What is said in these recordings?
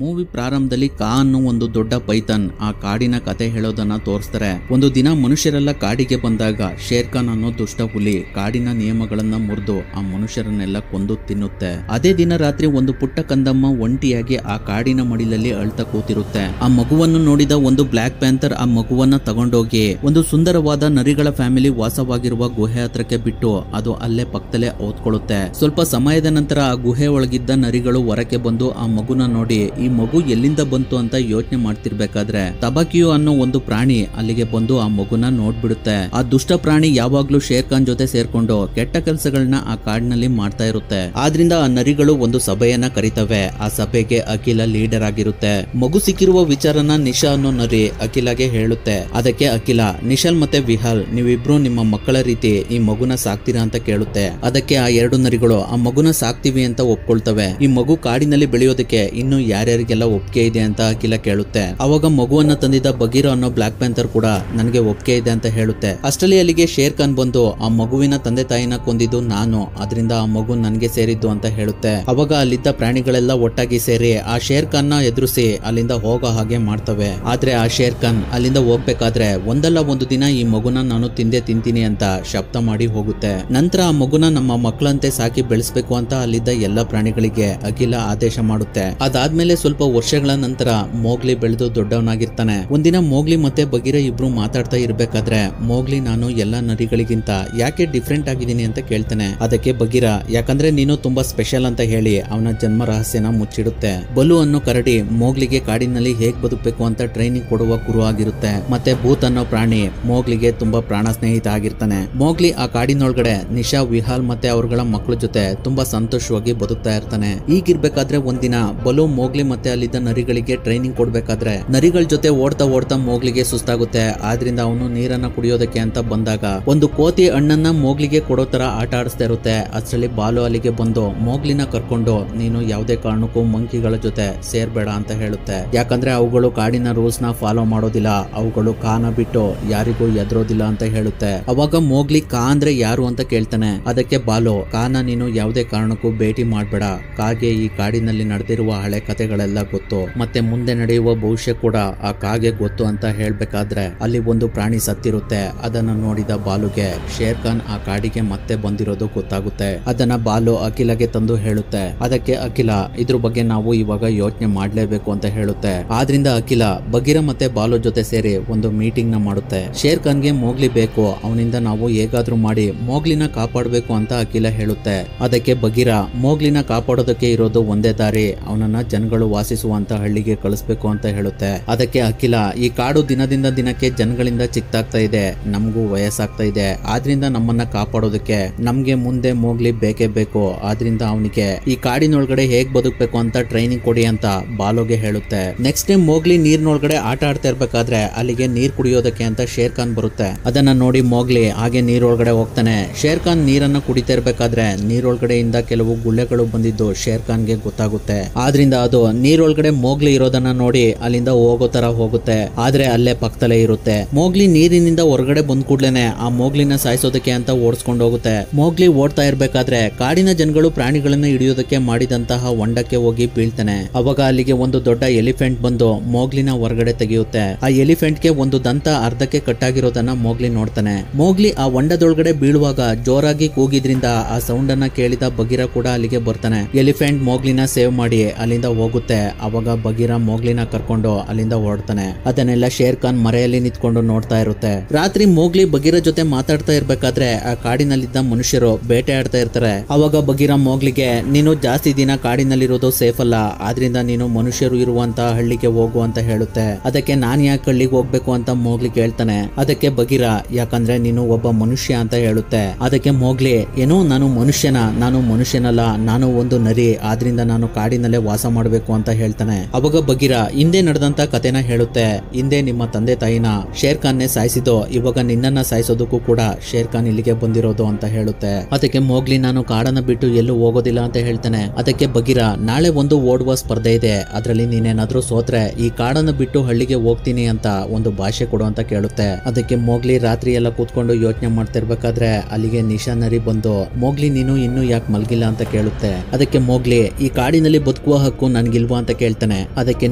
Movie ಪ್ರಾರಂಭದಲ್ಲಿ ಕಾ ಅನ್ನೋ ಒಂದು ದೊಡ್ಡ ಪೈಥಾನ್ ಆ ಕಾಡಿನ ಕತೆ ಹೇಳೋದನ್ನ ತೋರಿಸ್ತಾರೆ. ಒಂದು ದಿನ ಮನುಷ್ಯರೆಲ್ಲ ಕಾಡಿಗೆ ಬಂದಾಗ ಶೇರ್ ಖಾನ್ ಅನ್ನೋ ದುಷ್ಟ ಹುಲಿ ಕಾಡಿನ ನಿಯಮಗಳನ್ನ ಮುರಿದು ಆ ಮನುಷ್ಯರನ್ನೆಲ್ಲ ಕೊಂದು ತಿನ್ನುತ್ತೆ. ಅದೇ ದಿನ ರಾತ್ರಿ ಒಂದು ಪುಟ್ಟ ಕಂದಮ್ಮ ಒಂಟಿಯಾಗಿ ಆ ಕಾಡಿನ ಮಡಿಲಲ್ಲಿ ಅಳ್ತಾ ಕೂತಿರುತ್ತೆ. ಆ ಮಗುವನ್ನು ನೋಡಿದ ಒಂದು ಬ್ಲಾಕ್ ಪ್ಯಾಂಥರ್ ಆ ಮಗುವನ್ನ ತಗೊಂಡೋಗಿ ಒಂದು ಸುಂದರವಾದ ನರಿಗಳ ಫ್ಯಾಮಿಲಿ ವಾಸವಾಗಿರುವ ಗುಹೆ ಹತ್ರಕ್ಕೆ ಬಿಟ್ಟು ಅದು ಅಲ್ಲೇ ಪಕ್ಕದಲ್ಲೇ ಓದ್ಕೊಳ್ಳುತ್ತೆ. ಸ್ವಲ್ಪ ಸಮಯದ ನಂತರ ಆ ಗುಹೆ ಒಳಗಿದ್ದ ನರಿಗಳು ಹೊರಕ್ಕೆ ಬಂದು ಆ ಮಗುನ ನೋಡಿ ಈ ಮಗು ಎಲ್ಲಿಂದ ಬಂತು ಅಂತ ಯೋಚನೆ ಮಾಡ್ತಿರ್ಬೇಕಾದ್ರೆ ತಬಕಿಯು ಅನ್ನೋ ಒಂದು ಪ್ರಾಣಿ ಅಲ್ಲಿಗೆ ಬಂದು ಆ ಮಗುನ ನೋಡ್ಬಿಡುತ್ತೆ. ಆ ದುಷ್ಟ ಪ್ರಾಣಿ ಯಾವಾಗ್ಲೂ ಶೇರ್ ಖಾನ್ ಜೊತೆ ಸೇರ್ಕೊಂಡು ಕೆಟ್ಟ ಕೆಲಸಗಳನ್ನ ಆ ಕಾಡಿನಲ್ಲಿ ಮಾಡ್ತಾ ಇರುತ್ತೆ. ಆದ್ರಿಂದ ಆ ನರಿಗಳು ಒಂದು ಸಭೆಯನ್ನ ಕರಿತವೆ. ಆ ಸಭೆಗೆ ಅಖಿಲ ಲೀಡರ್ ಆಗಿರುತ್ತೆ. ಮಗು ಸಿಕ್ಕಿರುವ ವಿಚಾರನ ನಿಶಾ ಅನ್ನೋ ನರಿ ಅಖಿಲಾಗೆ ಹೇಳುತ್ತೆ. ಅದಕ್ಕೆ ಅಖಿಲ, ನಿಶಾಲ್ ಮತ್ತೆ ವಿಹಾಲ್ ನೀವಿಬ್ರು ನಿಮ್ಮ ಮಕ್ಕಳ ರೀತಿ ಈ ಮಗುನ ಸಾಕ್ತೀರಾ ಅಂತ ಕೇಳುತ್ತೆ. ಅದಕ್ಕೆ ಆ ಎರಡು ನರಿಗಳು ಆ ಮಗುನ ಸಾಕ್ತಿವಿ ಅಂತ ಒಪ್ಕೊಳ್ತವೆ. ಈ ಮಗು ಕಾಡಿನಲ್ಲಿ ಬೆಳೆಯೋದಕ್ಕೆ ಇನ್ನು ಯಾರ್ಯಾರಿಗೆಲ್ಲ ಒಪ್ಪಿಗೆ ಇದೆ ಅಂತ ಅಖಿಲ ಕೇಳುತ್ತೆ. ಅವಾಗ ಮಗುವನ್ನ ತಂದಿದ್ದ ಬಗೀರ ಅನ್ನೋ ಬ್ಲಾಕ್ ಪ್ಯಾಂಥರ್ ಕೂಡ ನನಗೆ ಒಪ್ಪಿಗೆ ಇದೆ ಅಂತ ಹೇಳುತ್ತೆ. ಅಷ್ಟರಲ್ಲಿ ಅಲ್ಲಿಗೆ ಶೇರ್ ಖಾನ್ ಬಂದು ಆ ಮಗುವಿನ ತಂದೆ ತಾಯಿನ ಕೊಂದಿದ್ದು ನಾನು, ಅದರಿಂದ ಆ ಮಗು ನನಗೆ ಸೇರಿದ್ದು ಅಂತ ಹೇಳುತ್ತೆ. ಅವಾಗ ಅಲ್ಲಿದ್ದ ಪ್ರಾಣಿಗಳೆಲ್ಲ ಒಟ್ಟಾಗಿ ಸೇರಿ ಆ ಶೇರ್ ಖಾನ್ ನ ಎದುರಿಸಿ ಅಲ್ಲಿಂದ ಹೋಗೋ ಹಾಗೆ ಮಾಡ್ತವೆ. ಆದ್ರೆ ಆ ಶೇರ್ ಖಾನ್ ಅಲ್ಲಿಂದ ಹೋಗ್ಬೇಕಾದ್ರೆ ಒಂದಲ್ಲ ಒಂದು ದಿನ ಈ ಮಗುನ ನಾನು ತಿಂದೇ ತಿಂತೀನಿ ಅಂತ ಶಬ್ದ ಮಾಡಿ ಹೋಗುತ್ತೆ. ನಂತರ ಆ ಮಗುನ ನಮ್ಮ ಮಕ್ಕಳಂತೆ ಸಾಕಿ ಬೆಳೆಸಬೇಕು ಅಂತ ಅಲ್ಲಿದ್ದ ಎಲ್ಲ ಪ್ರಾಣಿಗಳಿಗೆ ಅಖಿಲ ಆದೇಶ ಮಾಡುತ್ತೆ. ಅದಾದ್ಮೇಲೆ ಸ್ವಲ್ಪ ವರ್ಷಗಳ ನಂತರ ಮೋಗ್ಲಿ ಬೆಳೆದು ದೊಡ್ಡವನಾಗಿರ್ತಾನೆ. ಒಂದಿನ ಮೋಗ್ಲಿ ಮತ್ತೆ ಬಗೀರ ಇಬ್ರು ಮಾತಾಡ್ತಾ ಇರ್ಬೇಕಾದ್ರೆ ಮೋಗ್ಲಿ ನಾನು ಎಲ್ಲಾ ನರಿಗಳಿಗಿಂತ ಯಾಕೆ ಡಿಫ್ರೆಂಟ್ ಆಗಿದ್ದೀನಿ ಅಂತ ಕೇಳ್ತಾನೆ. ಅದಕ್ಕೆ ಬಗೀರ, ಯಾಕಂದ್ರೆ ನೀನು ತುಂಬಾ ಸ್ಪೆಷಲ್ ಅಂತ ಹೇಳಿ ಅವನ ಜನ್ಮ ರಹಸ್ಯನ ಮುಚ್ಚಿಡುತ್ತೆ. ಬಲು ಅನ್ನೋ ಕರಡಿ ಮೋಗ್ಲಿಗೆ ಕಾಡಿನಲ್ಲಿ ಹೇಗ್ ಬದುಕಬೇಕು ಅಂತ ಟ್ರೈನಿಂಗ್ ಕೊಡುವ ಗುರು ಆಗಿರುತ್ತೆ. ಮತ್ತೆ ಭೂತ್ ಅನ್ನೋ ಪ್ರಾಣಿ ಮೋಗ್ಲಿಗೆ ತುಂಬಾ ಪ್ರಾಣ ಸ್ನೇಹಿತ ಆಗಿರ್ತಾನೆ. ಮೋಗ್ಲಿ ಆ ಕಾಡಿನೊಳಗಡೆ ನಿಶಾ, ವಿಹಾಲ್ ಮತ್ತೆ ಅವ್ರಗಳ ಮಕ್ಕಳ ಜೊತೆ ತುಂಬಾ ಸಂತೋಷವಾಗಿ ಬದುಕ್ತಾ ಇರ್ತಾನೆ. ಈಗಿರ್ಬೇಕಾದ್ರೆ ಒಂದಿನ ಬಲು ಮೋಗ್ಲಿ ಮತ್ತೆ ಅಲ್ಲಿದ್ದ ನರಿಗಳಿಗೆ ಟ್ರೈನಿಂಗ್ ಕೊಡ್ಬೇಕಾದ್ರೆ ನರಿಗಳ ಜೊತೆ ಓಡ್ತಾ ಓಡ್ತಾ ಮೋಗ್ಲಿಗೆ ಸುಸ್ತಾಗುತ್ತೆ. ಆದ್ರಿಂದ ಅವನು ನೀರನ್ನ ಕುಡಿಯೋದಕ್ಕೆ ಅಂತ ಬಂದಾಗ ಒಂದು ಕೋತಿ ಹಣ್ಣನ್ನ ಮೋಗ್ಲಿಗೆ ಕೊಡೋ ತರ ಆಟ ಆಡಿಸ್ತಾ ಇರುತ್ತೆ. ಅಷ್ಟರಲ್ಲಿ ಬಾಲು ಅಲ್ಲಿಗೆ ಬಂದು ಮೋಗ್ಲಿನ ಕರ್ಕೊಂಡು ನೀನು ಯಾವುದೇ ಕಾರಣಕ್ಕೂ ಮಂಕಿಗಳ ಜೊತೆ ಸೇರ್ಬೇಡ ಅಂತ ಹೇಳುತ್ತೆ. ಯಾಕಂದ್ರೆ ಅವುಗಳು ಕಾಡಿನ ರೂಲ್ಸ್ ನ ಫಾಲೋ ಮಾಡೋದಿಲ್ಲ, ಅವುಗಳು ಕಾನ ಬಿಟ್ಟು ಯಾರಿಗೂ ಎದುರೋದಿಲ್ಲ ಅಂತ ಹೇಳುತ್ತೆ. ಅವಾಗ ಮೋಗ್ಲಿ ಕಾ ಅಂದ್ರೆ ಯಾರು ಅಂತ ಕೇಳ್ತಾನೆ. ಅದಕ್ಕೆ ಬಾಲು, ಕಾನ ನೀನು ಯಾವುದೇ ಕಾರಣಕ್ಕೂ ಭೇಟಿ ಮಾಡ್ಬೇಡ, ಕಾಗೆ ಈ ಕಾಡಿನಲ್ಲಿ ನಡೆದಿರುವ ಹಳೆ ಕಥೆಗಳೆಲ್ಲ ಗೊತ್ತು, ಮತ್ತೆ ಮುಂದೆ ನಡೆಯುವ ಭವಿಷ್ಯ ಕೂಡ ಆ ಕಾಗೆ ಗೊತ್ತು ಅಂತ ಹೇಳ್ಬೇಕಾದ್ರೆ ಅಲ್ಲಿ ಒಂದು ಪ್ರಾಣಿ ಸತ್ತಿರುತ್ತೆ. ಅದನ್ನ ನೋಡಿದ ಬಾಲುಗೆ ಶೇರ್ ಖಾನ್ ಆ ಕಾಡಿಗೆ ಮತ್ತೆ ಬಂದಿರೋದು ಗೊತ್ತಾಗುತ್ತೆ. ಅದನ್ನ ಬಾಲು ಅಖಿಲಗೆ ತಂದು ಹೇಳುತ್ತೆ. ಅದಕ್ಕೆ ಅಖಿಲ, ಇದ್ರ ಬಗ್ಗೆ ನಾವು ಇವಾಗ ಯೋಚನೆ ಮಾಡ್ಲೇಬೇಕು ಅಂತ ಹೇಳುತ್ತೆ. ಆದ್ರಿಂದ ಅಖಿಲ ಬಗೀರ ಮತ್ತೆ ಬಾಲು ಜೊತೆ ಸೇರಿ ಒಂದು ಮೀಟಿಂಗ್ ನ ಮಾಡುತ್ತೆ. ಶೇರ್ ಖಾನ್ಗೆ ಮೋಗ್ಲಿ ಬೇಕು, ಅವನಿಂದ ನಾವು ಹೇಗಾದ್ರೂ ಮಾಡಿ ಮೋಗ್ಲಿನ ಕಾಪಾಡಬೇಕು ಅಂತ ಅಖಿಲ ಹೇಳುತ್ತೆ. ಅದಕ್ಕೆ ಬಗೀರ, ಮೋಗ್ಲಿನ ಕಾಪಾಡೋದಕ್ಕೆ ಇರೋದು ಒಂದೇ ದಾರಿ, ಅವನನ್ನ ಜನಗಳು ವಾಸಿಸುವಂತ ಹಳ್ಳಿಗೆ ಕಳಿಸ್ಬೇಕು ಅಂತ ಹೇಳುತ್ತೆ. ಅದಕ್ಕೆ ಅಖಿಲ, ಈ ಕಾಡು ದಿನದಿಂದ ದಿನಕ್ಕೆ ಜನಗಳಿಂದ ಚಿಕ್ಕದಾಗ್ತಾ ಇದೆ, ನಮಗೂ ವಯಸ್ಸಾಗ್ತಾ ಇದೆ, ಆದ್ರಿಂದ ನಮ್ಮನ್ನ ಕಾಪಾಡೋದಕ್ಕೆ ನಮ್ಗೆ ಮುಂದೆ ಮೋಗ್ಲಿ ಬೇಕೇ ಬೇಕು. ಆದ್ರಿಂದ ಅವನಿಗೆ ಈ ಕಾಡಿನೊಳಗಡೆ ಹೇಗ್ ಬದುಕಬೇಕು ಅಂತ ಟ್ರೈನಿಂಗ್ ಕೊಡಿ ಅಂತ ಬಾಲುಗೆ ಹೇಳುತ್ತೆ. ನೆಕ್ಸ್ಟ್ ಟೈಮ್ ಮೋಗ್ಲಿ ನೀರ್ನೊಳಗಡೆ ಆಟ ಆಡ್ತಾ ಇರ್ಬೇಕಾದ್ರೆ ಅಲ್ಲಿಗೆ ನೀರ್ ಕುಡಿಯೋದಕ್ಕೆ ಅಂತ ಶೇರ್ ಖಾನ್ ಬರುತ್ತೆ. ಅದನ್ನ ನೋಡಿ ಮೋಗ್ಲಿ ಹಾಗೆ ನೀರೊಳಗಡೆ ಹೋಗ್ತಾನೆ. ಶೇರ್ ಖಾನ್ ನೀರನ್ನ ಕುಡಿತಾ ಇರ್ಬೇಕಾದ್ರೆ ನೀರೊಳಗಡೆಯಿಂದ ಕೆಲವು ಗುಳ್ಳೆಗಳು ಬಂದಿದ್ದು ಶೇರ್ ಖಾನ್ಗೆ ಗೊತ್ತಾಗುತ್ತೆ. ಆದ್ರಿಂದ ಅದು ನೀರೊಳಗಡೆ ಮೋಗ್ಲಿ ಇರೋದನ್ನ ನೋಡಿ ಅಲ್ಲಿಂದ ಹೋಗೋ ತರ ಹೋಗುತ್ತೆ. ಆದ್ರೆ ಅಲ್ಲೇ ಪಕ್ಕದಲ್ಲೇ ಇರುತ್ತೆ. ಮೋಗ್ಲಿ ನೀರಿನಿಂದ ಹೊರಗಡೆ ಬಂದ್ ಕೂಡ್ಲೇನೆ ಆ ಮೋಗ್ಲಿನ ಸಾಯಿಸೋದಕ್ಕೆ ಅಂತ ಓಡಿಸ್ಕೊಂಡು ಹೋಗುತ್ತೆ. ಮೋಗ್ಲಿ ಓಡ್ತಾ ಇರ್ಬೇಕಾದ್ರೆ ಕಾಡಿನ ಜನಗಳು ಪ್ರಾಣಿಗಳನ್ನ ಹಿಡಿಯೋದಕ್ಕೆ ಮಾಡಿದಂತಹ ಹೊಂಡಕ್ಕೆ ಹೋಗಿ ಬೀಳ್ತಾನೆ. ಅವಾಗ ಅಲ್ಲಿಗೆ ಒಂದು ದೊಡ್ಡ ಎಲಿಫೆಂಟ್ ಬಂದು ಮೋಗ್ಲಿನ ಹೊರಗಡೆ ತೆಗೆಯುತ್ತೆ. ಆ ಎಲಿಫೆಂಟ್ ಗೆ ಒಂದು ದಂತ ಅರ್ಧಕ್ಕೆ ಕಟ್ಟಾಗಿರೋದನ್ನ ಮೋಗ್ಲಿ ನೋಡ್ತಾನೆ. ಮೋಗ್ಲಿ ಆ ಹೊಂಡದೊಳಗಡೆ ಬೀಳುವಾಗ ಜೋರಾಗಿ ಕೂಗಿದ್ರಿಂದ ಆ ಸೌಂಡ್ ಅನ್ನ ಕೇಳಿದ ಬಗೀರ ಕೂಡ ಅಲ್ಲಿಗೆ ಬರ್ತಾನೆ. ಎಲಿಫೆಂಟ್ ಮೋಗ್ಲಿನ ಸೇವ್ ಮಾಡಿ ಅಲ್ಲಿಂದ ಹೋಗುತ್ತೆ. ಅವಾಗ ಬಗೀರ ಮೋಗ್ಲಿನ ಕರ್ಕೊಂಡು ಅಲ್ಲಿಂದ ಹೊರಡ್ತಾನೆ. ಅದನ್ನೆಲ್ಲ ಶೇರ್ ಖಾನ್ ಮರೆಯಲ್ಲಿ ನಿಂತ್ಕೊಂಡು ನೋಡ್ತಾ ಇರುತ್ತೆ. ರಾತ್ರಿ ಮೋಗ್ಲಿ ಬಗೀರ ಜೊತೆ ಮಾತಾಡ್ತಾ ಇರ್ಬೇಕಾದ್ರೆ ಆ ಕಾಡಿನಲ್ಲಿದ್ದ ಮನುಷ್ಯರು ಬೇಟೆ ಆಡ್ತಾ ಇರ್ತಾರೆ. ಅವಾಗ ಬಗೀರ ಮೋಗ್ಲಿಗೆ, ನೀನು ಜಾಸ್ತಿ ದಿನ ಕಾಡಿನಲ್ಲಿರೋದು ಸೇಫ್ ಅಲ್ಲ, ಆದ್ರಿಂದ ನೀನು ಮನುಷ್ಯರು ಇರುವಂತ ಹಳ್ಳಿಗೆ ಹೋಗು ಅಂತ ಹೇಳುತ್ತೆ. ಅದಕ್ಕೆ ನಾನ್ ಯಾಕೆ ಹಳ್ಳಿಗೆ ಹೋಗ್ಬೇಕು ಅಂತ ಮೋಗ್ಲಿ ಕೇಳ್ತಾನೆ. ಅದಕ್ಕೆ ಬಗೀರ, ಯಾಕಂದ್ರೆ ನೀನು ಒಬ್ಬ ಮನುಷ್ಯ ಅಂತ ಹೇಳುತ್ತೆ. ಅದಕ್ಕೆ ಮೋಗ್ಲಿ, ಏನೋ ನಾನು ಮನುಷ್ಯನಲ್ಲ, ನಾನು ಒಂದು ನರಿ, ಆದ್ರಿಂದ ನಾನು ಕಾಡಿನಲ್ಲೇ ವಾಸ ಮಾಡಬೇಕು ಅಂತ ಹೇಳ್ತಾನೆ. ಅವಾಗ ಬಗೀರ ಹಿಂದೆ ನಡೆದಂತ ಕಥೆನ ಹೇಳುತ್ತೆ. ಹಿಂದೆ ನಿಮ್ಮ ತಂದೆ ತಾಯಿನ ಶೇರ್ ಖಾನ್ನೇ ಸಾಯಿಸಿದ್ದು, ಇವಾಗ ನಿನ್ನನ್ನ ಸಾಯಿಸೋದಕ್ಕೂ ಕೂಡ ಶೇರ್ ಖಾನ್ ಇಲ್ಲಿಗೆ ಬಂದಿರೋದು ಅಂತ ಹೇಳುತ್ತೆ. ಅದಕ್ಕೆ ಮೋಗ್ಲಿ, ನಾನು ಕಾಡನ್ನ ಬಿಟ್ಟು ಎಲ್ಲೂ ಹೋಗೋದಿಲ್ಲ ಅಂತ ಹೇಳ್ತಾನೆ. ಅದಕ್ಕೆ ಬಗೀರ, ನಾಳೆ ಒಂದು ಓಡುವ ಸ್ಪರ್ಧೆ ಇದೆ, ಅದ್ರಲ್ಲಿ ನೀನೇನಾದ್ರೂ ಸೋತ್ರೆ ಈ ಕಾಡನ್ನ ಬಿಟ್ಟು ಹಳ್ಳಿಗೆ ಹೋಗ್ತೀನಿ ಅಂತ ಒಂದು ಭಾಷೆ ಕೊಡು ಅಂತ ಕೇಳುತ್ತೆ. ಅದಕ್ಕೆ ಮೋಗ್ಲಿ ರಾತ್ರಿ ಎಲ್ಲ ಕೂತ್ಕೊಂಡು ಯೋಚನೆ ಮಾಡ್ತಿರ್ಬೇಕಾದ್ರೆ ಅಲ್ಲಿಗೆ ನಿಶಾ ನರಿ ಬಂದು, ಮೋಗ್ಲಿ ನೀನು ಇನ್ನೂ ಯಾಕೆ ಮಲ್ಗಿಲ್ಲ ಅಂತ ಕೇಳುತ್ತೆ. ಅದಕ್ಕೆ ಮೋಗ್ಲಿ, ಈ ಕಾಡಿನಲ್ಲಿ ಬದುಕುವ ಹಕ್ಕು ನನ್ಗಿಲ್ವಾ ಇಲ್ವಾ ಅಂತ ಕೇಳ್ತಾನೆ. ಅದಕ್ಕೆ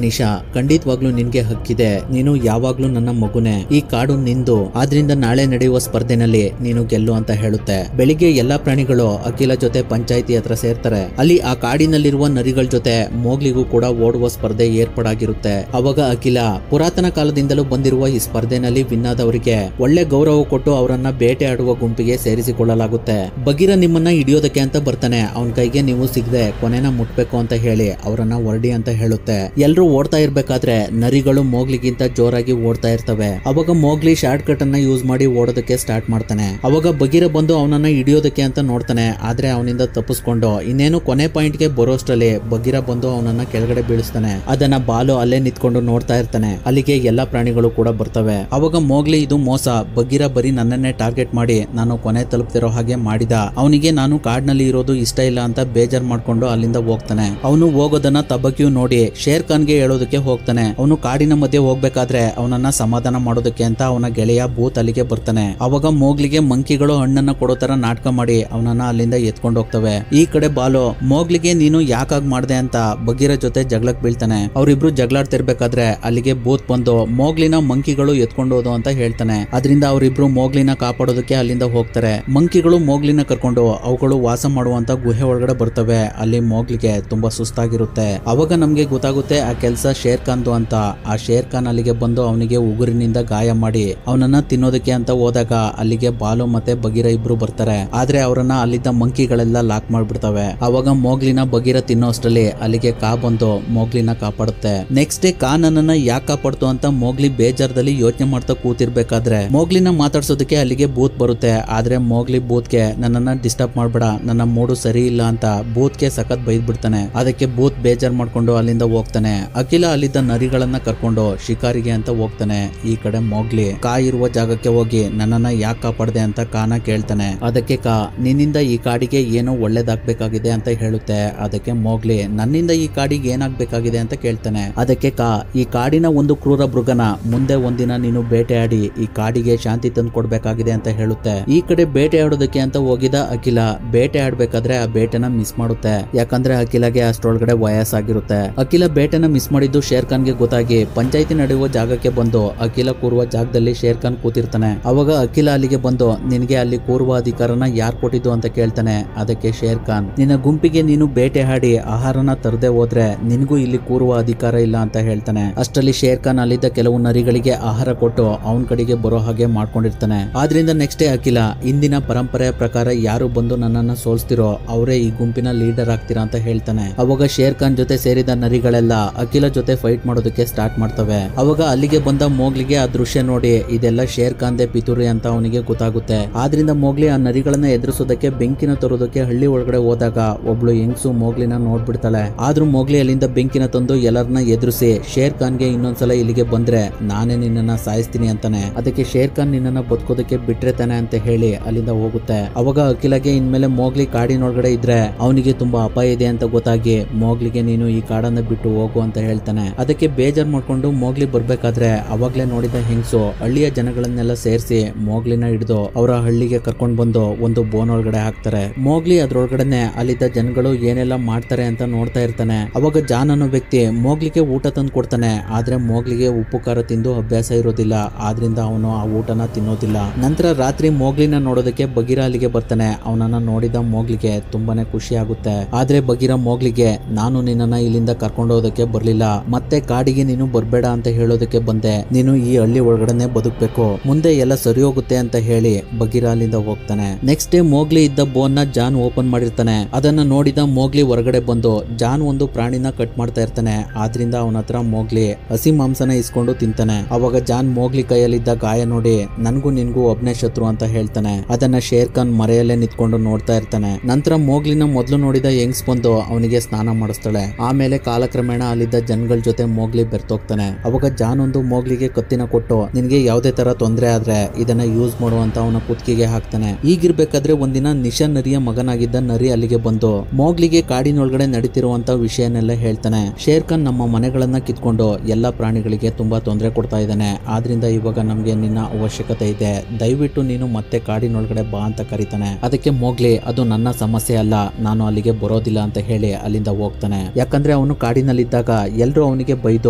ನಿಶಾ, ಖಂಡಿತವಾಗ್ಲೂ ನಿನ್ಗೆ ಹಕ್ಕಿದೆ, ನೀನು ಯಾವಾಗ್ಲೂ ನನ್ನ ಮಗುನೆ, ಈ ಕಾಡು ನಿಂದು, ಆದ್ರಿಂದ ನಾಳೆ ನಡೆಯುವ ಸ್ಪರ್ಧೆನಲ್ಲಿ ನೀನು ಗೆಲ್ಲು ಅಂತ ಹೇಳುತ್ತೆ. ಬೆಳಿಗ್ಗೆ ಎಲ್ಲಾ ಪ್ರಾಣಿಗಳು ಅಖಿಲ ಜೊತೆ ಪಂಚಾಯಿತಿ ಹತ್ರ ಸೇರ್ತಾರೆ. ಅಲ್ಲಿ ಆ ಕಾಡಿನಲ್ಲಿರುವ ನರಿಗಳ ಜೊತೆ ಮೋಗ್ಲಿಗೂ ಕೂಡ ಓಡುವ ಸ್ಪರ್ಧೆ ಏರ್ಪಾಡಾಗಿರುತ್ತೆ. ಅವಾಗ ಅಖಿಲ, ಪುರಾತನ ಕಾಲದಿಂದಲೂ ಬಂದಿರುವ ಈ ಸ್ಪರ್ಧೆನಲ್ಲಿ ವಿನ್ ಆದವರಿಗೆ ಒಳ್ಳೆ ಗೌರವ ಕೊಟ್ಟು ಅವರನ್ನ ಬೇಟೆ ಆಡುವ ಗುಂಪಿಗೆ ಸೇರಿಸಿಕೊಳ್ಳಲಾಗುತ್ತೆ. ಬಗೀರ ನಿಮ್ಮನ್ನ ಹಿಡಿಯೋದಕ್ಕೆ ಅಂತ ಬರ್ತಾನೆ, ಅವನ ಕೈಗೆ ನೀವು ಸಿಗದೆ ಕೊನೆನ ಮುಟ್ಬೇಕು ಅಂತ ಹೇಳಿ ಅವರನ್ನ ಹೊರಡಿ ಅಂತ ಹೇಳುತ್ತೆ. ಎಲ್ರು ಓಡ್ತಾ ಇರ್ಬೇಕಾದ್ರೆ ನರಿಗಳು ಮೋಗ್ಲಿಗಿಂತ ಜೋರಾಗಿ ಓಡ್ತಾ ಇರ್ತವೆ. ಅವಾಗ ಮೋಗ್ಲಿ ಶಾರ್ಟ್ ಕಟ್ ಅನ್ನ ಯೂಸ್ ಮಾಡಿ ಓಡೋದಕ್ಕೆ ಸ್ಟಾರ್ಟ್ ಮಾಡ್ತಾನೆ. ಅವಾಗ ಬಗೀರ ಬಂದು ಅವನನ್ನ ಹಿಡಿಯೋದಕ್ಕೆ ಅಂತ ನೋಡ್ತಾನೆ. ಆದ್ರೆ ಅವನಿಂದ ತಪ್ಪಿಸ್ಕೊಂಡು ಇನ್ನೇನು ಕೊನೆ ಪಾಯಿಂಟ್ ಗೆ ಬರೋಷ್ಟರಲ್ಲಿ ಬಗೀರ ಬಂದು ಅವನನ್ನ ಕೆಳಗಡೆ ಬೀಳಿಸ್ತಾನೆ. ಅದನ್ನ ಬಾಲು ಅಲ್ಲೇ ನಿಂತ್ಕೊಂಡು ನೋಡ್ತಾ ಇರ್ತಾನೆ. ಅಲ್ಲಿಗೆ ಎಲ್ಲಾ ಪ್ರಾಣಿಗಳು ಕೂಡ ಬರ್ತವೆ. ಅವಾಗ ಮೋಗ್ಲಿ, ಇದು ಮೋಸ, ಬಗೀರ ಬರೀ ನನ್ನನ್ನೇ ಟಾರ್ಗೆಟ್ ಮಾಡಿ ನಾನು ಕೊನೆ ತಲುಪ್ತಿರೋ ಹಾಗೆ ಮಾಡಿದ, ಅವನಿಗೆ ನಾನು ಕಾಡ್ನಲ್ಲಿ ಇರೋದು ಇಷ್ಟ ಇಲ್ಲ ಅಂತ ಬೇಜಾರ್ ಮಾಡ್ಕೊಂಡು ಅಲ್ಲಿಂದ ಹೋಗ್ತಾನೆ. ಅವನು ಹೋಗೋದನ್ನ ತಬಕ್ಯೂ ನೋಡಿ ಶೇರ್ ಖಾನ್ಗೆ ಹೇಳೋದಕ್ಕೆ ಹೋಗ್ತಾನೆ. ಅವನು ಕಾಡಿನ ಮಧ್ಯೆ ಹೋಗ್ಬೇಕಾದ್ರೆ ಅವನನ್ನ ಸಮಾಧಾನ ಮಾಡೋದಕ್ಕೆ ಅಂತ ಅವನ ಗೆಳೆಯ ಭೂತ್ ಅಲ್ಲಿಗೆ ಬರ್ತಾನೆ. ಅವಾಗ ಮೋಗ್ಲಿಗೆ ಮಂಕಿಗಳು ಹಣ್ಣನ್ನ ಕೊಡೋ ತರ ನಾಟಕ ಮಾಡಿ ಅವನನ್ನ ಅಲ್ಲಿಂದ ಎತ್ಕೊಂಡು ಹೋಗ್ತವೆ. ಈ ಕಡೆ ಬಾಲು ಮೋಗ್ಲಿಗೆ ನೀನು ಯಾಕಾಗ್ ಮಾಡ್ದೆ ಅಂತ ಬಗೀರ ಜೊತೆ ಜಗಳಕ್ ಬೀಳ್ತಾನೆ. ಅವ್ರಿಬ್ರು ಜಗಳಾಡ್ತಿರ್ಬೇಕಾದ್ರೆ ಅಲ್ಲಿಗೆ ಭೂತ್ ಬಂದು ಮೋಗ್ಲಿನ ಮಂಕಿಗಳು ಎತ್ಕೊಂಡು ಹೋದು ಅಂತ ಹೇಳ್ತಾನೆ. ಅದರಿಂದ ಅವರಿಬ್ರು ಮೋಗ್ಲಿನ ಕಾಪಾಡೋದಕ್ಕೆ ಅಲ್ಲಿಂದ ಹೋಗ್ತಾರೆ. ಮಂಕಿಗಳು ಮೋಗ್ಲಿನ ಕರ್ಕೊಂಡು ಅವುಗಳು ವಾಸ ಮಾಡುವಂತ ಗುಹೆ ಒಳಗಡೆ ಬರ್ತವೆ. ಅಲ್ಲಿ ಮೋಗ್ಲಿಗೆ ತುಂಬಾ ಸುಸ್ತಾಗಿರುತ್ತೆ. ಅವಾಗ ನಮ್ಗೆ ಗೊತ್ತಾಗುತ್ತೆ ಆ ಕೆಲಸ ಶೇರ್ ಖಾನ್ದು ಅಂತ. ಆ ಶೇರ್ ಖಾನ್ ಅಲ್ಲಿಗೆ ಬಂದು ಅವನಿಗೆ ಉಗುರಿನಿಂದ ಗಾಯ ಮಾಡಿ ಅವನನ್ನ ತಿನ್ನೋದಕ್ಕೆ ಅಂತ ಹೋದಾಗ ಅಲ್ಲಿಗೆ ಬಾಲು ಮತ್ತೆ ಬಗೀರ ಇಬ್ರು ಬರ್ತಾರೆ. ಆದ್ರೆ ಅವರನ್ನ ಅಲ್ಲಿದ್ದ ಮಂಕಿಗಳೆಲ್ಲ ಲಾಕ್ ಮಾಡ್ಬಿಡ್ತವೆ. ಅವಾಗ ಮೋಗ್ಲಿನ ಬಗೀರ ತಿನ್ನೋಷ್ಟರಲ್ಲಿ ಅಲ್ಲಿಗೆ ಕಾ ಬಂದು ಮೋಗ್ಲಿನ ಕಾಪಾಡುತ್ತೆ. ನೆಕ್ಸ್ಟ್ ಡೇ ಕಾ ನನ್ನನ್ನ ಯಾಕೆ ಕಾಪಾಡ್ತು ಅಂತ ಮೋಗ್ಲಿ ಬೇಜಾರದಲ್ಲಿ ಯೋಚನೆ ಮಾಡ್ತಾ ಕೂತಿರ್ಬೇಕಾದ್ರೆ ಮೋಗ್ಲಿನ ಮಾತಾಡ್ಸೋದಕ್ಕೆ ಅಲ್ಲಿಗೆ ಭೂತ್ ಬರುತ್ತೆ. ಆದ್ರೆ ಮೋಗ್ಲಿ ಭೂತ್ಗೆ ನನ್ನನ್ನ ಡಿಸ್ಟರ್ಬ್ ಮಾಡ್ಬೇಡ, ನನ್ನ ಮೂಡು ಸರಿ ಇಲ್ಲ ಅಂತ ಭೂತ್ಗೆ ಸಖತ್ ಬೈದ್ ಬಿಡ್ತಾನೆ. ಅದಕ್ಕೆ ಭೂತ್ ಬೇಜಾರ್ ಮಾಡ್ಕೊಂಡು ಅಲ್ಲಿಂದ ಹೋಗ್ತಾನೆ. ಅಖಿಲ ಅಲ್ಲಿದ್ದ ನರಿಗಳನ್ನ ಕರ್ಕೊಂಡು ಶಿಕಾರಿಗೆ ಅಂತ ಹೋಗ್ತಾನೆ. ಈ ಕಡೆ ಮೋಗ್ಲಿ ಕಾ ಇರುವ ಜಾಗಕ್ಕೆ ಹೋಗಿ ನನ್ನನ್ನ ಯಾಕೆ ಕಾಪಾಡ್ದೆ ಅಂತ ಕಾನ ಕೇಳ್ತಾನೆ. ಅದಕ್ಕೆ ಕಾ, ನಿನ್ನಿಂದ ಈ ಕಾಡಿಗೆ ಏನೋ ಒಳ್ಳೇದಾಗ್ಬೇಕಾಗಿದೆ ಅಂತ ಹೇಳುತ್ತೆ. ಅದಕ್ಕೆ ಮೋಗ್ಲಿ, ನನ್ನಿಂದ ಈ ಕಾಡಿಗೆ ಏನಾಗ್ಬೇಕಾಗಿದೆ ಅಂತ ಕೇಳ್ತಾನೆ. ಅದಕ್ಕೆ ಕಾ, ಈ ಕಾಡಿನ ಒಂದು ಕ್ರೂರ ಮೃಗನ ಮುಂದೆ ಒಂದಿನ ನೀನು ಬೇಟೆಯಾಡಿ ಈ ಕಾಡಿಗೆ ಶಾಂತಿ ತಂದು ಕೊಡ್ಬೇಕಾಗಿದೆ ಅಂತ ಹೇಳುತ್ತೆ. ಈ ಕಡೆ ಬೇಟೆ ಆಡೋದಕ್ಕೆ ಅಂತ ಹೋಗಿದ ಅಖಿಲ ಬೇಟೆ ಆಡ್ಬೇಕಾದ್ರೆ ಆ ಬೇಟೆನ ಮಿಸ್ ಮಾಡುತ್ತೆ. ಯಾಕಂದ್ರೆ ಅಖಿಲಗೆ ಅಷ್ಟರೊಳಗಡೆ ವಯಸ್ಸಾಗಿರುತ್ತೆ. ಅಖಿಲ ಬೇಟೆನ ಮಿಸ್ ಮಾಡಿದ್ದು ಶೇರ್ ಖಾನ್ಗೆ ಗೊತ್ತಾಗಿ ಪಂಚಾಯಿತಿ ನಡೆಯುವ ಜಾಗಕ್ಕೆ ಬಂದು ಅಖಿಲ ಕೂರುವ ಜಾಗದಲ್ಲಿ ಶೇರ್ ಖಾನ್ ಕೂತಿರ್ತಾನೆ. ಅವಾಗ ಅಖಿಲ ಅಲ್ಲಿಗೆ ಬಂದು ನಿನಗೆ ಅಲ್ಲಿ ಕೂರುವ ಅಧಿಕಾರನ ಯಾರು ಕೊಟ್ಟಿದ್ದು ಅಂತ ಕೇಳ್ತಾನೆ. ಅದಕ್ಕೆ ಶೇರ್ ಖಾನ್, ನಿನ್ನ ಗುಂಪಿಗೆ ನೀನು ಬೇಟೆ ಆಡಿ ಆಹಾರನ ತರದೆ ಹೋದ್ರೆ ನಿನಗೂ ಇಲ್ಲಿ ಕೂರುವ ಅಧಿಕಾರ ಇಲ್ಲ ಅಂತ ಹೇಳ್ತಾನೆ. ಅಷ್ಟರಲ್ಲಿ ಶೇರ್ ಖಾನ್ ಅಲ್ಲಿದ್ದ ಕೆಲವು ನರಿಗಳಿಗೆ ಆಹಾರ ಕೊಟ್ಟು ಅವನ ಕಡೆಗೆ ಬರೋ ಹಾಗೆ ಮಾಡ್ಕೊಂಡಿರ್ತಾನೆ. ಆದ್ರಿಂದ ನೆಕ್ಸ್ಟ್ ಡೇ ಅಖಿಲ, ಇಂದಿನ ಪರಂಪರೆಯ ಪ್ರಕಾರ ಯಾರು ಬಂದು ನನ್ನನ್ನ ಸೋಲ್ಸ್ತಿರೋ ಅವರೇ ಈ ಗುಂಪಿನ ಲೀಡರ್ ಆಗ್ತೀರಾ ಅಂತ ಹೇಳ್ತಾನೆ. ಅವಾಗ ಶೇರ್ ಖಾನ್ ಜೊತೆ ಸೇರಿದ ನರಿಗಳೆಲ್ಲ ಅಖಿಲ ಜೊತೆ ಫೈಟ್ ಮಾಡೋದಕ್ಕೆ ಸ್ಟಾರ್ಟ್ ಮಾಡ್ತವೆ. ಅವಾಗ ಅಲ್ಲಿಗೆ ಬಂದ ಮೋಗ್ಲಿಗೆ ಆ ದೃಶ್ಯ ನೋಡಿ ಇದೆಲ್ಲ ಶೇರ್ ಖಾನ್ದೆ ಪಿತೂರಿ ಅಂತ ಅವನಿಗೆ ಗೊತ್ತಾಗುತ್ತೆ. ಆದ್ರಿಂದ ಮೋಗ್ಲಿ ಆ ನರಿಗಳನ್ನ ಎದುರಿಸೋದಕ್ಕೆ ಬೆಂಕಿನ ತರೋದಕ್ಕೆ ಹಳ್ಳಿ ಒಳಗಡೆ ಹೋದಾಗ ಒಬ್ಳು ಹೆಂಗ್ಸು ಮೋಗ್ಲಿನ ನೋಡ್ಬಿಡ್ತಾಳೆ. ಆದ್ರೂ ಮೋಗ್ಲಿ ಅಲ್ಲಿಂದ ಬೆಂಕಿನ ತಂದು ಎಲ್ಲರನ್ನ ಎದುರಿಸಿ ಶೇರ್ ಖಾನ್ಗೆ ಇನ್ನೊಂದ್ಸಲ ಇಲ್ಲಿಗೆ ಬಂದ್ರೆ ನಾನೇ ನಿನ್ನನ್ನ ಸಾಯಿಸ್ತೀನಿ ಅಂತಾನೆ. ಅದಕ್ಕೆ ಶೇರ್ ಖಾನ್ ನಿನ್ನನ್ನ ಬದುಕೋದಕ್ಕೆ ಬಿಟ್ರೆ ತಾನೆ ಅಂತ ಹೇಳಿ ಅಲ್ಲಿಂದ ಹೋಗುತ್ತೆ. ಅವಾಗ ಅಖಿಲಗೆ ಇನ್ಮೇಲೆ ಮೋಗ್ಲಿ ಕಾಡಿನೊಳಗಡೆ ಇದ್ರೆ ಅವನಿಗೆ ತುಂಬಾ ಅಪಾಯ ಇದೆ ಅಂತ ಗೊತ್ತಾಗಿ ಮೋಗ್ಲಿಗೆ ನೀನು ಈ ಕಾಡನ್ನ ಬಿಟ್ಟು ಹೋಗು ಅಂತ ಹೇಳ್ತಾನೆ. ಅದಕ್ಕೆ ಬೇಜಾರ್ ಮಾಡ್ಕೊಂಡು ಮೋಗ್ಲಿ ಬರ್ಬೇಕಾದ್ರೆ ಅವಾಗ್ಲೇ ನೋಡಿದ ಹೆಂಗ್ಸು ಹಳ್ಳಿಯ ಜನಗಳನ್ನೆಲ್ಲ ಸೇರಿಸಿ ಮೋಗ್ಲಿನ ಹಿಡಿದು ಅವರ ಹಳ್ಳಿಗೆ ಕರ್ಕೊಂಡ್ ಬಂದು ಒಂದು ಬೋನ್ ಒಳಗಡೆ ಹಾಕ್ತಾರೆ. ಮೋಗ್ಲಿ ಅದ್ರೊಳಗಡೆ ಅಲ್ಲಿದ್ದ ಜನಗಳು ಏನೆಲ್ಲ ಮಾಡ್ತಾರೆ ಅಂತ ನೋಡ್ತಾ ಇರ್ತಾನೆ. ಅವಾಗ ಜಾನ್ ಅನ್ನೋ ವ್ಯಕ್ತಿ ಮೋಗ್ಲಿಗೆ ಊಟ ತಂದು ಕೊಡ್ತಾನೆ. ಆದ್ರೆ ಮೋಗ್ಲಿಗೆ ಉಪ್ಪು ಖಾರ ತಿಂದು ಅಭ್ಯಾಸ ಇರೋದಿಲ್ಲ. ಆದ್ರಿಂದ ಅವನು ಆ ಊಟನ ತಿನ್ನೋದಿಲ್ಲ. ನಂತರ ರಾತ್ರಿ ಮೋಗ್ಲಿನ ನೋಡೋದಕ್ಕೆ ಬಗೀರ ಅಲ್ಲಿಗೆ ಬರ್ತಾನೆ. ಅವನನ್ನ ನೋಡಿದ ಮೋಗ್ಲಿಗೆ ತುಂಬಾನೇ ಖುಷಿ ಆಗುತ್ತೆ. ಆದ್ರೆ ಬಗೀರ ಮೋಗ್ಲಿಗೆ, ನಾನು ನಿನ್ನನ್ನ ಇಲ್ಲಿಂದ ಕರ್ಕೊಂಡು ಹೋದಕ್ಕೆ ಬರ್ಲಿಲ್ಲ, ಮತ್ತೆ ಕಾಡಿಗೆ ನೀನು ಬರ್ಬೇಡ ಅಂತ ಹೇಳೋದಕ್ಕೆ ಬಂದೆ. ನೀನು ಈ ಹಳ್ಳಿ ಒಳಗಡೆ ಬದುಕ್ಬೇಕು, ಮುಂದೆ ಎಲ್ಲ ಸರಿ ಹೋಗುತ್ತೆ ಅಂತ ಹೇಳಿ ಬಗೀರ ಅಲ್ಲಿಂದ ಹೋಗ್ತಾನೆ. ನೆಕ್ಸ್ಟ್ ಡೇ ಮೋಗ್ಲಿ ಇದ್ದ ಬೋನ್ ನ ಜಾನ್ ಓಪನ್ ಮಾಡಿರ್ತಾನೆ. ಅದನ್ನ ನೋಡಿದ ಮೋಗ್ಲಿ ಹೊರಗಡೆ ಬಂದು ಜಾನ್ ಒಂದು ಪ್ರಾಣಿನ ಕಟ್ ಮಾಡ್ತಾ ಇರ್ತಾನೆ. ಆದ್ರಿಂದ ಅವನ ಹತ್ರ ಮೋಗ್ಲಿ ಹಸಿ ಮಾಂಸನ ಇಸ್ಕೊಂಡು ತಿಂತಾನೆ. ಅವಾಗ ಜಾನ್ ಮೋಗ್ಲಿ ಕೈಯಲ್ಲಿದ್ದ ಗಾಯ ನೋಡಿ ನನ್ಗೂ ನಿನ್ಗೂ ಒಬ್ನೇ ಶತ್ರು ಅಂತ ಹೇಳ್ತಾನೆ. ಅದನ್ನ ಶೇರ್ ಖಾನ್ ಮರೆಯಲ್ಲೇ ನಿಂತ್ಕೊಂಡು ನೋಡ್ತಾ ಇರ್ತಾನೆ. ನಂತರ ಮೋಗ್ಲಿನ ಮೊದಲು ನೋಡಿದ ಯಂಗ್ಸ್ ಬಂದು ಅವನಿಗೆ ಸ್ನಾನ ಮಾಡಿಸ್ತಾಳೆ. ಆಮೇಲೆ ಕಾಲಕ್ರಮೇಣ ಅಲ್ಲಿದ್ದ ಜನಗಳ ಜೊತೆ ಮೋಗ್ಲಿ ಬೆರ್ತೋಗ್ತಾನೆ. ಅವಾಗ ಜಾನ್ ಒಂದು ಮೋಗ್ಲಿಗೆ ಕತ್ತಿನ ಕೊಟ್ಟು ನಿನ್ಗೆ ಯಾವ್ದೇ ತರ ತೊಂದರೆ ಆದ್ರೆ ಇದನ್ನ ಯೂಸ್ ಮಾಡುವಂತ ಅವನ ಕುತ್ತಿಗೆಗೆ ಹಾಕ್ತಾನೆ. ಈಗಿರ್ಬೇಕಾದ್ರೆ ಒಂದಿನ ನಿಶಾ ನರಿಯ ಮಗನಾಗಿದ್ದ ನರಿ ಅಲ್ಲಿಗೆ ಬಂದು ಮೋಗ್ಲಿಗೆ ಕಾಡಿನೊಳಗಡೆ ನಡೀತಿರುವಂತ ವಿಷಯನೆಲ್ಲ ಹೇಳ್ತಾನೆ. ಶೇರ್ ಖಾನ್ ನಮ್ಮ ಮನೆಗಳನ್ನ ಕಿತ್ಕೊಂಡು ಎಲ್ಲಾ ಪ್ರಾಣಿಗಳಿಗೆ ತುಂಬಾ ತೊಂದರೆ ಕೊಡ್ತಾ ಇದ್ದಾನೆ. ಆದ್ರಿಂದ ಇವಾಗ ನಮ್ಗೆ ನಿನ್ನ ಅವಶ್ಯಕತೆ ಇದೆ, ದಯವಿಟ್ಟು ನೀನು ಮತ್ತೆ ಕಾಡಿನೊಳಗಡೆ ಬಾ ಅಂತ ಕರೀತಾನೆ. ಅದಕ್ಕೆ ಮೋಗ್ಲಿ, ಅದು ನನ್ನ ಸಮಸ್ಯೆ ಅಲ್ಲ, ನಾನು ಅಲ್ಲಿಗೆ ಬರೋದಿಲ್ಲ ಅಂತ ಹೇಳಿ ಅಲ್ಲಿಂದ ಹೋಗ್ತಾನೆ. ಯಾಕಂದ್ರೆ ಯಾಕಂದ್ರೆ ಅವನು ಕಾಡಿನಲ್ಲಿದ್ದಾಗ ಎಲ್ರು ಅವನಿಗೆ ಬೈದು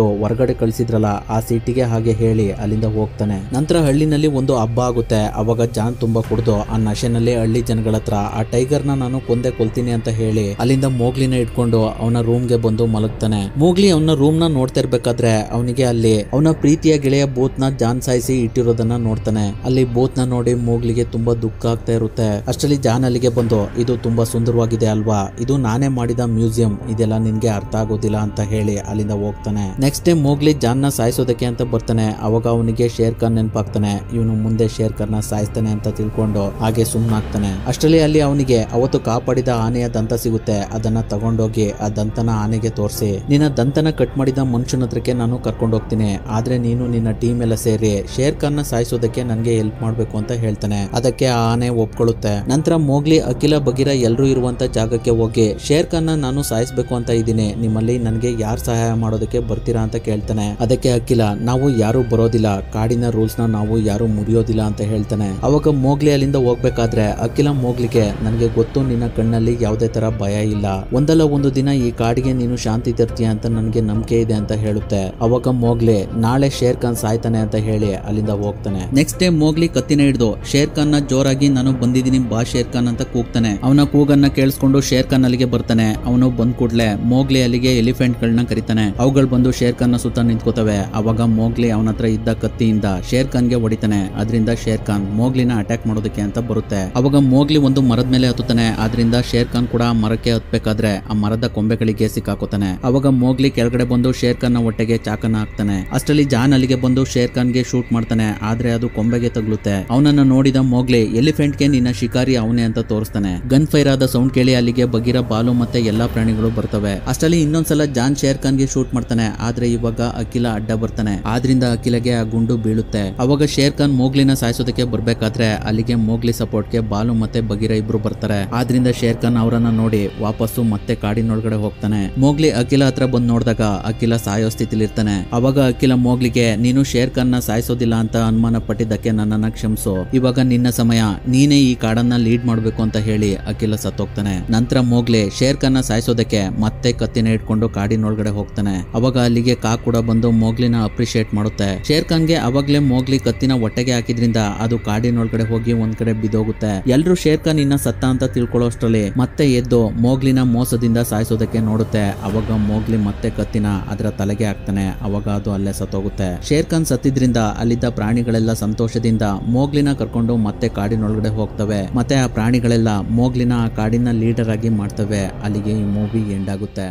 ಹೊರಗಡೆ ಕಳಿಸಿದ್ರಲ್ಲ ಆ ಸೀಟಿಗೆ ಹಾಗೆ ಹೇಳಿ ಅಲ್ಲಿಂದ ಹೋಗ್ತಾನೆ. ನಂತರ ಹಳ್ಳಿನಲ್ಲಿ ಒಂದು ಹಬ್ಬ ಆಗುತ್ತೆ. ಅವಾಗ ಜಾನ್ ತುಂಬಾ ಕುಡ್ದು ಆ ನಶೆನಲ್ಲಿ ಹಳ್ಳಿ ಜನಗಳ ಹತ್ರ ಆ ಟೈಗರ್ ನಾನು ಕೊಂದೇ ಕೊಲ್ತೀನಿ ಅಂತ ಹೇಳಿ ಅಲ್ಲಿಂದ ಮೋಗ್ಲಿನ ಇಟ್ಕೊಂಡು ಅವನ ರೂಮ್ ಗೆ ಬಂದು ಮಲಗ್ತಾನೆ. ಮೋಗ್ಲಿ ಅವನ ರೂಮ್ ನ ನೋಡ್ತಾ ಇರ್ಬೇಕಾದ್ರೆ ಅವನಿಗೆ ಅಲ್ಲಿ ಅವನ ಪ್ರೀತಿಯ ಗೆಳೆಯ ಬೋತ್ ನ ಜಾನ್ ಸಾಯಿಸಿ ಇಟ್ಟಿರೋದನ್ನ ನೋಡ್ತಾನೆ. ಅಲ್ಲಿ ಬೋತ್ ನ ನೋಡಿ ಮೋಗ್ಲಿಗೆ ತುಂಬಾ ದುಃಖ ಆಗ್ತಾ ಇರುತ್ತೆ. ಅಷ್ಟರಲ್ಲಿ ಜಾನ್ ಅಲ್ಲಿಗೆ ಬಂದು ಇದು ತುಂಬಾ ಸುಂದರವಾಗಿದೆ ಅಲ್ವಾ, ಇದು ನಾನೇ ಮಾಡಿದ ಮ್ಯೂಸಿಯಂ, ಇದೆಲ್ಲ ನಿನ್ಗೆ ಅರ್ಥ ಆಗೋದಿಲ್ಲ ಅಂತ ಹೇಳಿ ಅಲ್ಲಿಂದ ಹೋಗ್ತಾನೆ. ನೆಕ್ಸ್ಟ್ ಡೇ ಮೋಗ್ಲಿ ಜಾನ್ ನ ಸಾಯಿಸೋದಕ್ಕೆ ಅಂತ ಬರ್ತಾನೆ. ಅವಾಗ ಅವನಿಗೆ ಶೇರ್ ಖಾನ್ ನೆನಪಾಗ್ತಾನೆ. ಇವನು ಮುಂದೆ ಶೇರ್ ಖಾನ್ ನ ಸಾಯಿಸ್ತಾನೆ ಅಂತ ತಿಳ್ಕೊಂಡು ಹಾಗೆ ಸುಮ್ಮನಾಗ್ತಾನೆ. ಅಷ್ಟರಲ್ಲಿ ಅಲ್ಲಿ ಅವನಿಗೆ ಅವತ್ತು ಕಾಪಾಡಿದ ಆನೆಯ ದಂತ ಸಿಗುತ್ತೆ. ಅದನ್ನ ತಗೊಂಡೋಗಿ ಆ ದಂತನ ಆನೆಗೆ ತೋರಿಸಿ, ನಿನ್ನ ದಂತನ ಕಟ್ ಮಾಡಿದ ಮನುಷ್ಯನ ಹತ್ರಕ್ಕೆ ನಾನು ಕರ್ಕೊಂಡು ಹೋಗ್ತೀನಿ, ಆದ್ರೆ ನೀನು ನಿನ್ನ ಟೀಮ್ ಎಲ್ಲ ಸೇರಿ ಶೇರ್ ಖಾನ್ ನ ಸಾಯಿಸೋದಕ್ಕೆ ನನ್ಗೆ ಹೆಲ್ಪ್ ಮಾಡ್ಬೇಕು ಅಂತ ಹೇಳ್ತಾನೆ. ಅದಕ್ಕೆ ಆ ಆನೆ ಒಪ್ಕೊಳ್ಳುತ್ತೆ. ನಂತರ ಮೋಗ್ಲಿ ಅಖಿಲ ಬಗೀರ ಎಲ್ಲರೂ ಇರುವಂತ ಜಾಗಕ್ಕೆ ಹೋಗಿ ಶೇರ್ ಖಾನ್ ನಾನು ಸಾಯಿಸ್ಬೇಕು ಅಂತ ಇದ್ದೀನಿ, ನಿಮ್ಮಲ್ಲಿ ನನಗೆ ಯಾರು ಸಹಾಯ ಮಾಡೋದಕ್ಕೆ ಬರ್ತೀರಾ ಅಂತ ಕೇಳ್ತಾನೆ. ಅದಕ್ಕೆ ಅಖಿಲ, ನಾವು ಯಾರು ಬರೋದಿಲ್ಲ, ಕಾಡಿನ ರೂಲ್ಸ್ ನ ನಾವು ಯಾರು ಮುರಿಯೋದಿಲ್ಲ ಅಂತ ಹೇಳ್ತಾನೆ. ಅವಾಗ ಮೋಗ್ಲಿ ಅಲ್ಲಿಂದ ಹೋಗ್ಬೇಕಾದ್ರೆ ಅಖಿಲ ಮೋಗ್ಲಿಗೆ, ನನಗೆ ಗೊತ್ತು ನಿನ್ನ ಕಣ್ಣಲ್ಲಿ ಯಾವುದೇ ತರ ಭಯ ಇಲ್ಲ, ಒಂದಲ್ಲ ಒಂದು ದಿನ ಈ ಕಾಡಿಗೆ ನೀನು ಶಾಂತಿ ತರ್ತೀಯ ಅಂತ ನನಗೆ ನಂಬಿಕೆ ಇದೆ ಅಂತ ಹೇಳುತ್ತೆ. ಅವಾಗ ಮೋಗ್ಲಿ, ನಾಳೆ ಶೇರ್ ಖಾನ್ ಸಾಯ್ತಾನೆ ಅಂತ ಹೇಳಿ ಅಲ್ಲಿಂದ ಹೋಗ್ತಾನೆ. ನೆಕ್ಸ್ಟ್ ಡೇ ಮೋಗ್ಲಿ ಕತ್ತಿನ ಹಿಡಿದು ಶೇರ್ ಖಾನ್ ನ ಜೋರಾಗಿ ನಾನು ಬಂದಿದ್ದೀನಿ ಬಾ ಶೇರ್ ಖಾನ್ ಅಂತ ಕೂಗ್ತಾನೆ. ಅವನ ಕೂಗನ್ನ ಕೇಳಿಸ್ಕೊಂಡು ಶೇರ್ ಖಾನ್ ಅಲ್ಲಿಗೆ ಬರ್ತಾನೆ. ಅವನು ಬಂದ್ ಕೂಡ್ಲೆ ಮೋಗ್ಲಿ ಅಲ್ಲಿಗೆ ಎಲಿಫೆಂಟ್ ಗಳನ್ನ ಕರೀತಾನೆ. ಅವುಗಳು ಬಂದು ಶೇರ್ ಖಾನ್ ನ ಸುತ್ತ ನಿಂತ್ಕೋತವೆ. ಅವಾಗ ಮೋಗ್ಲಿ ಅವನ ಹತ್ರ ಇದ್ದ ಕತ್ತಿಯಿಂದ ಶೇರ್ ಖಾನ್ ಗೆ ಹೊಡಿತಾನೆ. ಅದರಿಂದ ಶೇರ್ ಖಾನ್ ಮೋಗ್ಲಿನ ಅಟ್ಯಾಕ್ ಮಾಡೋದಕ್ಕೆ ಅಂತ ಬರುತ್ತೆ. ಅವಾಗ ಮೋಗ್ಲಿ ಒಂದು ಮರದ ಮೇಲೆ ಹತ್ತುತ್ತಾನೆ. ಆದ್ರಿಂದ ಶೇರ್ ಖಾನ್ ಕೂಡ ಮರಕ್ಕೆ ಹತ್ಬೇಕಾದ್ರೆ ಆ ಮರದ ಕೊಂಬೆಗಳಿಗೆ ಸಿಕ್ಕಾಕೋತಾನೆ. ಅವಾಗ ಮೋಗ್ಲಿ ಕೆಳಗಡೆ ಬಂದು ಶೇರ್ ಖಾನ್ ನ ಹೊಟ್ಟೆಗೆ ಚಾಕನ್ನ ಹಾಕ್ತಾನೆ. ಅಷ್ಟರಲ್ಲಿ ಜಾನ್ ಅಲ್ಲಿಗೆ ಬಂದು ಶೇರ್ ಖಾನ್ ಗೆ ಶೂಟ್ ಮಾಡ್ತಾನೆ. ಆದ್ರೆ ಅದು ಕೊಂಬೆಗೆ ತಗಲುತ್ತೆ. ಅವನನ್ನ ನೋಡಿದ ಮೋಗ್ಲಿ ಎಲಿಫೆಂಟ್ ಗೆ ನಿನ್ನ ಶಿಕಾರಿ ಅವನೇ ಅಂತ ತೋರಿಸ್ತಾನೆ. ಗನ್ ಫೈರ್ ಆದ ಸೌಂಡ್ ಕೇಳಿ ಅಲ್ಲಿಗೆ ಬಗೀರ, ಬಾಲು ಮತ್ತೆ ಎಲ್ಲಾ ಪ್ರಾಣಿಗಳು ಬರ್ತವೆ. ಅಷ್ಟರಲ್ಲಿ ಇನ್ನೊಂದ್ಸಲ ಜಾನ್ ಶೇರ್ ಖಾನ್ ಗೆ ಶೂಟ್ ಮಾಡ್ತಾನೆ. ಆದ್ರೆ ಇವಾಗ ಅಖಿಲ ಅಡ್ಡ ಬರ್ತಾನೆ. ಆದ್ರಿಂದ ಅಖಿಲಗೆ ಆ ಗುಂಡು ಬೀಳುತ್ತೆ. ಅವಾಗ ಶೇರ್ ಖಾನ್ ಮೋಗ್ಲಿನ ಸಾಯಿಸೋದಕ್ಕೆ ಬರ್ಬೇಕಾದ್ರೆ ಅಲ್ಲಿಗೆ ಮೋಗ್ಲಿ ಸಪೋರ್ಟ್ ಗೆ ಬಾಲು ಮತ್ತೆ ಬಗೀರ ಇಬ್ರು ಬರ್ತಾರೆ. ಆದ್ರಿಂದ ಶೇರ್ ಖಾನ್ ಅವರನ್ನ ನೋಡಿ ವಾಪಸ್ಸು ಮತ್ತೆ ಕಾಡಿನೊಳಗಡೆ ಹೋಗ್ತಾನೆ. ಮೋಗ್ಲಿ ಅಖಿಲ ಹತ್ರ ಬಂದ್ ನೋಡಿದಾಗ ಅಖಿಲ ಸಾಯೋ ಸ್ಥಿತಿಲಿ ಇರ್ತಾನೆ. ಅವಾಗ ಅಖಿಲ ಮೋಗ್ಲಿಗೆ, ನೀನು ಶೇರ್ ಖಾನ್ ನ ಸಾಯಿಸೋದಿಲ್ಲ ಅಂತ ಅನುಮಾನ ಪಟ್ಟಿದ್ದಕ್ಕೆ ನನ್ನನ್ನ ಕ್ಷಮಿಸು, ಇವಾಗ ನಿನ್ನ ಸಮಯ, ನೀನೇ ಈ ಕಾಡನ್ನ ಲೀಡ್ ಮಾಡ್ಬೇಕು ಅಂತ ಹೇಳಿ ಅಖಿಲ ಸತ್ತೋಗ್ತಾನೆ. ನಂತರ ಮೋಗ್ಲಿ ಶೇರ್ ಖಾನ್ ನ ಸಾಯಿಸೋದಕ್ಕೆ ಮತ್ತೆ ಕತ್ತಿನ ಇಟ್ಕೊಂಡು ಕಾಡಿನೊಳಗಡೆ ಹೋಗ್ತಾನೆ. ಅವಾಗ ಅಲ್ಲಿಗೆ ಕಾ ಕೂಡ ಬಂದು ಮೋಗ್ಲಿನ ಅಪ್ರಿಶಿಯೇಟ್ ಮಾಡುತ್ತೆ. ಶೇರ್ ಖಾನ್ಗೆ ಅವಾಗ್ಲೇ ಮೋಗ್ಲಿ ಕತ್ತಿನ ಹೊಟ್ಟೆಗೆ ಹಾಕಿದ್ರಿಂದ ಅದು ಕಾಡಿನೊಳಗಡೆ ಹೋಗಿ ಒಂದ್ ಕಡೆ ಬಿದ್ದೋಗುತ್ತೆ. ಎಲ್ರು ಶೇರ್ ಖಾನ್ ಇನ್ನ ಸತ್ತ ಅಂತ ತಿಳ್ಕೊಳ್ಳೋ ಅಷ್ಟರಲ್ಲಿ ಮತ್ತೆ ಎದ್ದು ಮೋಗ್ಲಿನ ಮೋಸದಿಂದ ಸಾಯಿಸೋದಕ್ಕೆ ನೋಡುತ್ತೆ. ಅವಾಗ ಮೋಗ್ಲಿ ಮತ್ತೆ ಕತ್ತಿನ ಅದರ ತಲೆಗೆ ಹಾಕ್ತಾನೆ. ಅವಾಗ ಅದು ಅಲ್ಲೇ ಸತ್ತೋಗುತ್ತೆ. ಶೇರ್ ಖಾನ್ ಸತ್ತಿದ್ರಿಂದ ಅಲ್ಲಿದ್ದ ಪ್ರಾಣಿಗಳೆಲ್ಲ ಸಂತೋಷದಿಂದ ಮೋಗ್ಲಿನ ಕರ್ಕೊಂಡು ಮತ್ತೆ ಕಾಡಿನೊಳಗಡೆ ಹೋಗ್ತವೆ. ಮತ್ತೆ ಆ ಪ್ರಾಣಿಗಳೆಲ್ಲ ಮೋಗ್ಲಿನ ಆ ಕಾಡಿನ ಲೀಡರ್ ಆಗಿ ಮಾಡ್ತವೆ. ಅಲ್ಲಿಗೆ ಈ ಮೂವಿ ಎಂಡ್ ಆಗುತ್ತೆ.